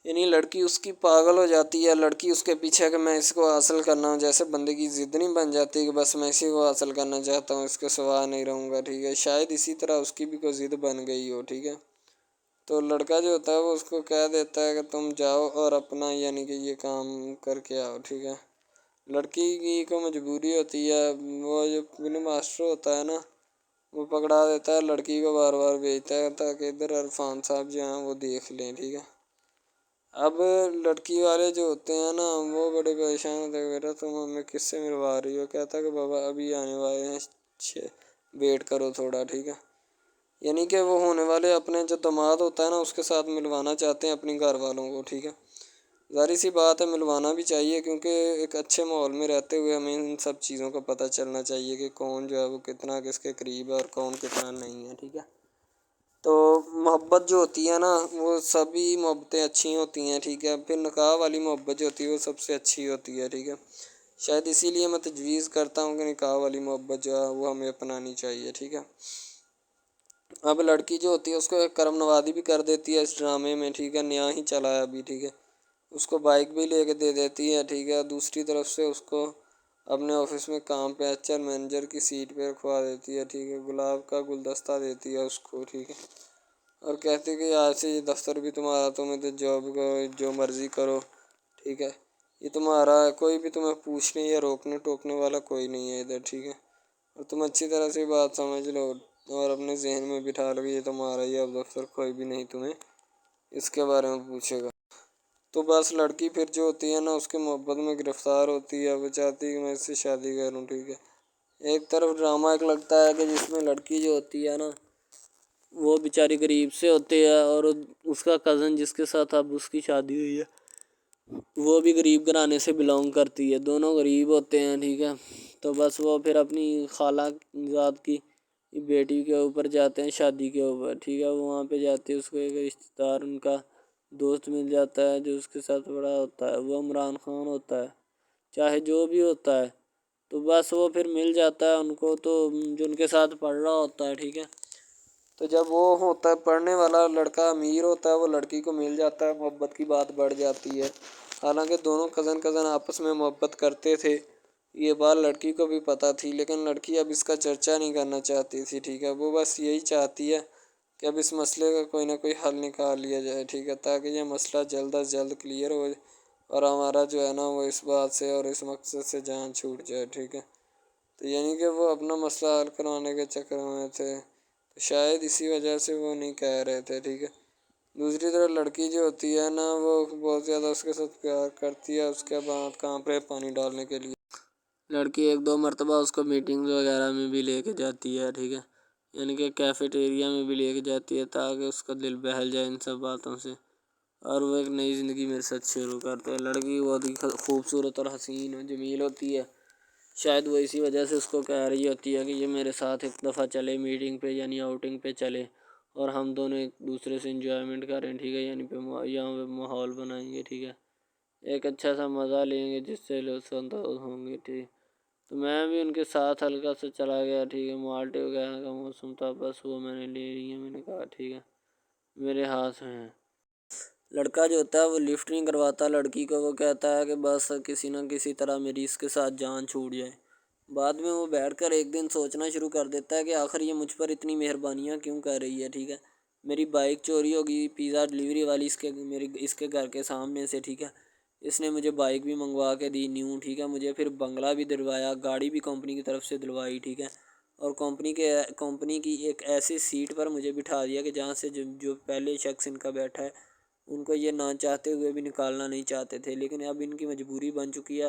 یعنی لڑکی اس کی پاگل ہو جاتی ہے، لڑکی اس کے پیچھے کہ میں اس کو حاصل کرنا ہوں، جیسے بندے کی ضد نہیں بن جاتی کہ بس میں اسی کو حاصل کرنا چاہتا ہوں، اس کے سوا نہیں رہوں گا، ٹھیک ہے، شاید اسی طرح اس کی بھی کوئی ضد بن گئی ہو، ٹھیک ہے۔ تو لڑکا جو ہوتا ہے وہ اس کو کہہ دیتا ہے کہ تم جاؤ اور اپنا یعنی کہ یہ کام کر کے آؤ، ٹھیک ہے۔ لڑکی کی کو مجبوری ہوتی ہے، وہ جو فلم ماسٹر ہوتا ہے نا وہ پکڑا دیتا ہے لڑکی کو، بار بار بھیجتا ہے تاکہ ادھر عرفان صاحب جو ہیں وہ دیکھ لیں، ٹھیک ہے۔ اب لڑکی والے جو ہوتے ہیں نا وہ بڑے پریشان ہوتے ہیں، بیٹا تم ہمیں کس سے ملوا رہی ہو، کہتا ہے کہ بابا ابھی آنے والے ہیں، ویٹ کرو تھوڑا، ٹھیک ہے۔ یعنی کہ وہ ہونے والے اپنے جو داماد ہوتا ہے نا اس کے ساتھ ملوانا چاہتے ہیں اپنی گھر والوں کو، ٹھیک ہے۔ ظاہر سی بات ہے ملوانا بھی چاہیے، کیونکہ ایک اچھے ماحول میں رہتے ہوئے ہمیں ان سب چیزوں کا پتہ چلنا چاہیے کہ کون جو ہے وہ کتنا کس کے قریب ہے اور کون کتنا نہیں ہے، ٹھیک ہے۔ تو محبت جو ہوتی ہے نا وہ سبھی محبتیں اچھی ہوتی ہیں، ٹھیک ہے، پھر نکاح والی محبت جو ہوتی ہے وہ سب سے اچھی ہوتی ہے، ٹھیک ہے۔ شاید اسی لیے میں تجویز کرتا ہوں کہ نکاح والی محبت جو ہے وہ ہمیں اپنانی چاہیے، ٹھیک ہے۔ اب لڑکی جو ہوتی ہے اس کو ایک کرم نوازی بھی کر دیتی ہے اس ڈرامے میں، ٹھیک ہے، نیا ہی چلا ہے ابھی، ٹھیک ہے، اس کو بائک بھی لے کے دے دیتی ہے، ٹھیک ہے۔ دوسری طرف سے اس کو اپنے آفس میں کام پہ ایچ آر مینیجر کی سیٹ پہ رکھوا دیتی ہے، ٹھیک ہے، گلاب کا گلدستہ دیتی ہے اس کو، ٹھیک ہے۔ اور کہتے کہ آج سے یہ دفتر بھی تمہارا، تمہیں تو جاب کرو جو مرضی کرو، ٹھیک ہے، یہ تمہارا ہے، کوئی بھی تمہیں پوچھنے یا روکنے ٹوکنے والا کوئی نہیں ہے ادھر، ٹھیک ہے، اور تم اچھی طرح سے بات سمجھ لو اور اپنے ذہن میں بٹھا لو کہ یہ تمہارا ہی اب دفتر، کوئی بھی نہیں تمہیں اس کے بارے میں پوچھے گا۔ تو بس لڑکی پھر جو ہوتی ہے نا اس کے محبت میں گرفتار ہوتی ہے، وہ چاہتی ہے کہ میں اس سے شادی کروں، ٹھیک ہے۔ ایک طرف ڈرامہ ایک لگتا ہے کہ جس میں لڑکی جو ہوتی ہے نا وہ بیچاری غریب سے ہوتی ہے، اور اس کا کزن جس کے ساتھ اب اس کی شادی ہوئی ہے وہ بھی غریب گھرانے سے بلانگ کرتی ہے، دونوں غریب ہوتے ہیں، ٹھیک ہے۔ تو بس وہ پھر اپنی خالہ ذات کی بیٹی کے اوپر جاتے ہیں شادی کے اوپر، ٹھیک ہے، وہ وہاں پہ جاتے ہیں، اس کو ایک رشتہ دار ان کا دوست مل جاتا ہے جو اس کے ساتھ بڑا ہوتا ہے، وہ عمران خان ہوتا ہے، چاہے جو بھی ہوتا ہے، تو بس وہ پھر مل جاتا ہے ان کو، تو جو ان کے ساتھ پڑھ رہا ہوتا ہے، ٹھیک ہے، تو جب وہ ہوتا ہے پڑھنے والا لڑکا امیر ہوتا ہے، وہ لڑکی کو مل جاتا ہے، محبت کی بات بڑھ جاتی ہے، حالانکہ دونوں کزن آپس میں محبت کرتے تھے، یہ بات لڑکی کو بھی پتہ تھی، لیکن لڑکی اب اس کا چرچا نہیں کرنا چاہتی تھی، ٹھیک ہے، وہ بس یہی چاہتی ہے کہ اب اس مسئلے کا کوئی نہ کوئی حل نکال لیا جائے، ٹھیک ہے، تاکہ یہ مسئلہ جلد از جلد کلیئر ہو اور ہمارا جو ہے نا وہ اس بات سے اور اس مقصد سے جان چھوٹ جائے، ٹھیک ہے۔ تو یعنی کہ وہ اپنا مسئلہ حل کروانے کے چکر میں تھے، تو شاید اسی وجہ سے وہ نہیں کہہ رہے تھے، ٹھیک ہے۔ دوسری طرف لڑکی جو ہوتی ہے نا وہ بہت زیادہ اس کے ساتھ پیار کرتی ہے، اس کے بعد کہاں پہ پانی ڈالنے کے لیے لڑکی ایک دو مرتبہ اس کو میٹنگز وغیرہ میں بھی لے کے جاتی ہے، ٹھیک ہے، یعنی کہ کیفیٹیریا میں بھی لے کے جاتی ہے تاکہ اس کا دل بہل جائے ان سب باتوں سے، اور وہ ایک نئی زندگی میرے ساتھ شروع کرتے ہیں۔ لڑکی بہت ہی خوبصورت اور حسین اور جمیل ہوتی ہے، شاید وہ اسی وجہ سے اس کو کہہ رہی ہوتی ہے کہ یہ میرے ساتھ ایک دفعہ چلے میٹنگ پہ، یعنی آؤٹنگ پہ چلے، اور ہم دونوں ایک دوسرے سے انجوائمنٹ کریں، ٹھیک ہے، یعنی یہاں پہ ماحول بنائیں گے، ٹھیک ہے، ایک اچھا سا مزہ لیں گے جس سے لطف اندوز ہوں گے، ٹھیک۔ تو میں بھی ان کے ساتھ ہلکا سے چلا گیا، ٹھیک ہے، مالٹے وغیرہ کا موسم تھا، بس وہ میں نے لے لی ہے، میں نے کہا ٹھیک ہے میرے ہاتھ میں ہے۔ لڑکا جو ہوتا ہے وہ لفٹ نہیں کرواتا لڑکی کو، وہ کہتا ہے کہ بس کسی نہ کسی طرح میری اس کے ساتھ جان چھوٹ جائے۔ بعد میں وہ بیٹھ کر ایک دن سوچنا شروع کر دیتا ہے کہ آخر یہ مجھ پر اتنی مہربانیاں کیوں کر رہی ہے، ٹھیک ہے، میری بائک چوری ہوگی، پیزا ڈلیوری والی اس کے گھر کے سامنے سے، ٹھیک ہے، اس نے مجھے بائک بھی منگوا کے دی نیو، ٹھیک ہے، مجھے پھر بنگلہ بھی دلوایا، گاڑی بھی کمپنی کی طرف سے دلوائی، ٹھیک ہے، اور کمپنی کی ایک ایسی سیٹ پر مجھے بٹھا دیا کہ جہاں سے جو پہلے شخص ان کا بیٹھا ہے ان کو یہ نہ چاہتے ہوئے بھی نکالنا نہیں چاہتے تھے، لیکن اب ان کی مجبوری بن چکی ہے،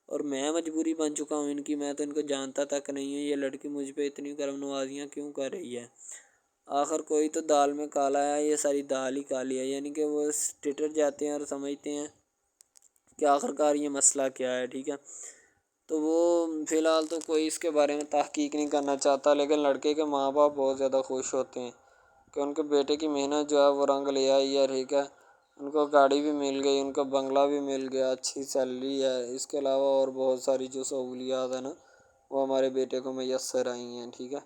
اور میں مجبوری بن چکا ہوں ان کی، میں تو ان کو جانتا تک نہیں ہوں، یہ لڑکی مجھ پہ اتنی کرم نوازیاں کیوں کر رہی ہے۔ آخر کوئی تو دال میں کالا ہے، یہ ساری دال ہی کالی ہے، یعنی کہ وہ ٹٹر جاتے ہیں اور سمجھتے ہیں کہ آخر کار یہ مسئلہ کیا ہے، ٹھیک ہے۔ تو وہ فی الحال تو کوئی اس کے بارے میں تحقیق نہیں کرنا چاہتا، لیکن لڑکے کے ماں باپ بہت زیادہ خوش ہوتے ہیں کہ ان کے بیٹے کی محنت جو ہے وہ رنگ لے آئی ہے، ٹھیک ہے، ان کو گاڑی بھی مل گئی، ان کو بنگلہ بھی مل گیا، اچھی سیلری ہے، اس کے علاوہ اور بہت ساری جو سہولیات ہیں نا وہ ہمارے بیٹے کو میسر آئی ہیں، ٹھیک ہے۔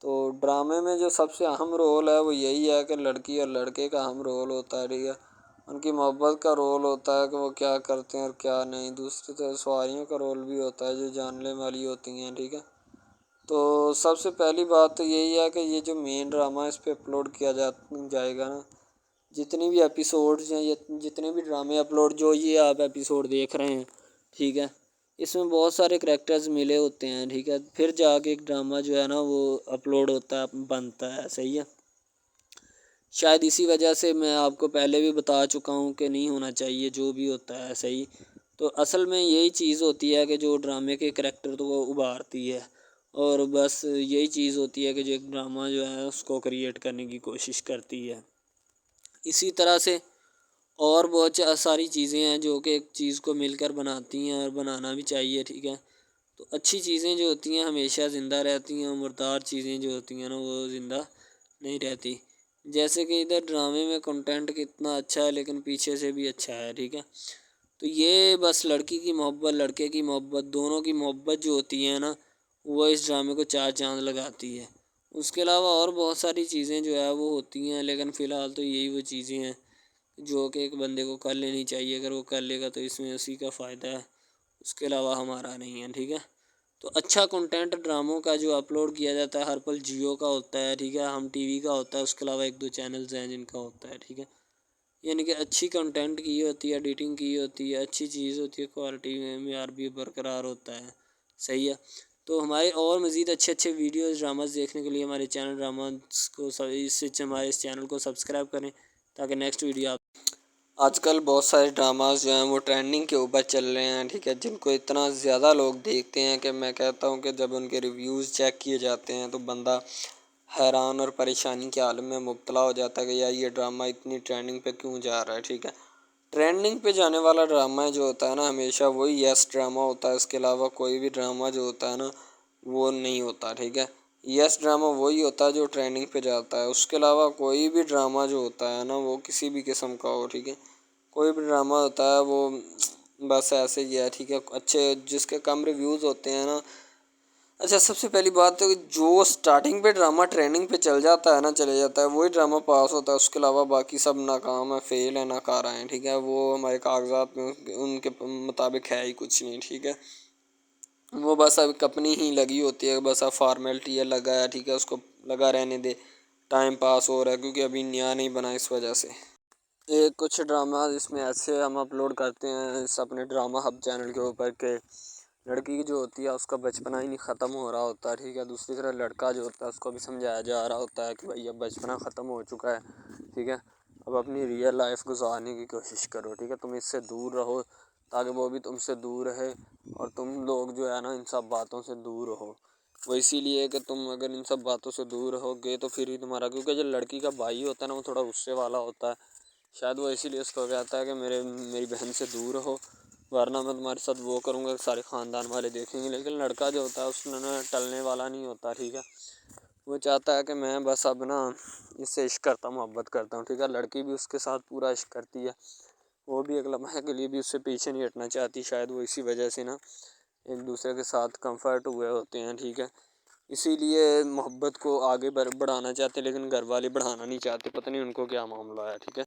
تو ڈرامے میں جو سب سے اہم رول ہے وہ یہی ہے کہ لڑکی اور لڑکے کا اہم رول ہوتا ہے، ٹھیک ہے، ان کی محبت کا رول ہوتا ہے کہ وہ کیا کرتے ہیں اور کیا نہیں، دوسری طرف سواریوں کا رول بھی ہوتا ہے جو جاننے والی ہوتی ہیں، ٹھیک ہے۔ تو سب سے پہلی بات تو یہی ہے کہ یہ جو مین ڈرامہ ہے اس پہ اپلوڈ کیا جائے گا نا، جتنی بھی ایپیسوڈز ہیں یا جتنے بھی ڈرامے اپلوڈ جو یہ آپ ایپیسوڈ دیکھ رہے ہیں، ٹھیک ہے، اس میں بہت سارے کریکٹرز ملے ہوتے ہیں، ٹھیک ہے، پھر جا کے ایک ڈرامہ جو ہے نا وہ اپلوڈ ہوتا ہے، بنتا ہے، صحیح ہے۔ شاید اسی وجہ سے میں آپ کو پہلے بھی بتا چکا ہوں کہ نہیں ہونا چاہیے جو بھی ہوتا ہے، صحیح۔ تو اصل میں یہی چیز ہوتی ہے کہ جو ڈرامے کے کریکٹر تو وہ ابھارتی ہے، اور بس یہی چیز ہوتی ہے کہ جو ایک ڈرامہ جو ہے اس کو کریٹ کرنے کی کوشش کرتی ہے۔ اسی طرح سے اور بہت ساری چیزیں ہیں جو کہ ایک چیز کو مل کر بناتی ہیں اور بنانا بھی چاہیے، ٹھیک ہے۔ تو اچھی چیزیں جو ہوتی ہیں ہمیشہ زندہ رہتی ہیں، مردار چیزیں جو ہوتی ہیں نا وہ زندہ نہیں رہتی، جیسے کہ ادھر ڈرامے میں کنٹینٹ کتنا اچھا ہے لیکن پیچھے سے بھی اچھا ہے، ٹھیک ہے۔ تو یہ بس لڑکی کی محبت لڑکے کی محبت دونوں کی محبت جو ہوتی ہے نا وہ اس ڈرامے کو چار چاند لگاتی ہے۔ اس کے علاوہ اور بہت ساری چیزیں جو ہے وہ ہوتی ہیں، لیکن فی الحال تو یہی وہ چیزیں ہیں جو کہ ایک بندے کو کر لینی چاہیے، اگر وہ کر لے گا تو اس میں اسی کا فائدہ ہے، اس کے علاوہ ہمارا نہیں ہے، ٹھیک ہے۔ تو اچھا کنٹینٹ ڈراموں کا جو اپلوڈ کیا جاتا ہے ہر پل جیو کا ہوتا ہے، ٹھیک ہے، ہم ٹی وی کا ہوتا ہے، اس کے علاوہ 1-2 چینلز ہیں جن کا ہوتا ہے، ٹھیک ہے، یعنی کہ اچھی کنٹینٹ کی ہوتی ہے، ایڈیٹنگ کی ہوتی ہے، اچھی چیز ہوتی ہے، کوالٹی میں معیار بھی برقرار ہوتا ہے، صحیح ہے۔ تو ہمارے اور مزید اچھے ویڈیوز ڈراماز دیکھنے کے لیے ہمارے چینل ڈراماز کو ہمارے اس چینل کو سبسکرائب کریں تاکہ نیکسٹ ویڈیو آپ آج کل بہت سارے ڈراماز جو ہیں وہ ٹرینڈنگ کے اوپر چل رہے ہیں، ٹھیک ہے، جن کو اتنا زیادہ لوگ دیکھتے ہیں کہ میں کہتا ہوں کہ جب ان کے ریویوز چیک کیے جاتے ہیں تو بندہ حیران اور پریشانی کے عالم میں مبتلا ہو جاتا ہے کہ یار یہ ڈرامہ اتنی ٹرینڈنگ پہ کیوں جا رہا ہے، ٹھیک ہے۔ ٹرینڈنگ پہ جانے والا ڈرامہ جو ہوتا ہے نا ہمیشہ وہی یس ڈرامہ ہوتا ہے، اس کے علاوہ کوئی بھی ڈرامہ جو ہوتا ہے نا وہ نہیں ہوتا، ٹھیک ہے۔ یس ڈرامہ وہی ہوتا ہے جو ٹرینڈنگ پہ جاتا ہے، اس کے علاوہ کوئی بھی ڈرامہ جو ہوتا ہے نا وہ کسی بھی قسم کا ہو، ٹھیک ہے، کوئی بھی ڈرامہ ہوتا ہے وہ بس ایسے ہی ہے، ٹھیک ہے، اچھے جس کے کم ریویوز ہوتے ہیں نا۔ اچھا، سب سے پہلی بات تو جو سٹارٹنگ پہ ڈرامہ ٹریننگ پہ چل جاتا ہے نا چلے جاتا ہے وہی ڈرامہ پاس ہوتا ہے، اس کے علاوہ باقی سب ناکام ہے، فیل ہے، ناکارہ ہیں، ٹھیک ہے، وہ ہمارے کاغذات میں ان کے مطابق ہے ہی کچھ نہیں، ٹھیک ہے، وہ بس اب اپنی ہی لگی ہوتی ہے، بس اب فارمیلٹی ہے، لگا ہے، ٹھیک ہے، اس کو لگا رہنے دے، ٹائم پاس ہو رہا ہے کیونکہ ابھی نیا نہیں بنا اس وجہ سے۔ کچھ ڈرامہ اس میں ایسے ہم اپلوڈ کرتے ہیں اس اپنے ڈرامہ ہب چینل کے اوپر کہ لڑکی جو ہوتی ہے اس کا بچپنا ہی نہیں ختم ہو رہا ہوتا ہے، ٹھیک ہے، دوسری طرح لڑکا جو ہوتا ہے اس کو بھی سمجھایا جا رہا ہوتا ہے کہ بھائی اب بچپنا ختم ہو چکا ہے، ٹھیک ہے، اب اپنی ریئل لائف گزارنے کی کوشش کرو، ٹھیک ہے، تم اس سے دور رہو تاکہ وہ بھی تم سے دور رہے اور تم لوگ جو ہے نا ان سب باتوں سے دور رہو۔ وہ اسی لیے کہ تم اگر ان سب باتوں سے دور رہو گے تو پھر ہی تمہارا، کیونکہ جو لڑکی کا بھائی ہوتا ہے نا وہ تھوڑا غصے والا ہوتا ہے، شاید وہ اسی لیے اس کو کہتا ہے کہ میری بہن سے دور رہو ورنہ میں تمہارے ساتھ وہ کروں گا، سارے خاندان والے دیکھیں گے، لیکن لڑکا جو ہوتا ہے اس میں ٹلنے والا نہیں ہوتا، ٹھیک ہے، وہ چاہتا ہے کہ میں بس اب نا اس سے عشق کرتا ہوں، محبت کرتا ہوں، ٹھیک ہے، لڑکی بھی اس کے ساتھ پورا عشق کرتی ہے، وہ بھی ایک لمحے کے لیے بھی اس سے پیچھے نہیں ہٹنا چاہتی، شاید وہ اسی وجہ سے نا ایک دوسرے کے ساتھ کمفرٹ ہوئے ہوتے ہیں، ٹھیک ہے، اسی لیے محبت کو آگے بڑھانا چاہتے لیکن گھر والے بڑھانا نہیں چاہتے، پتہ نہیں ان کو کیا معاملہ ہے، ٹھیک ہے۔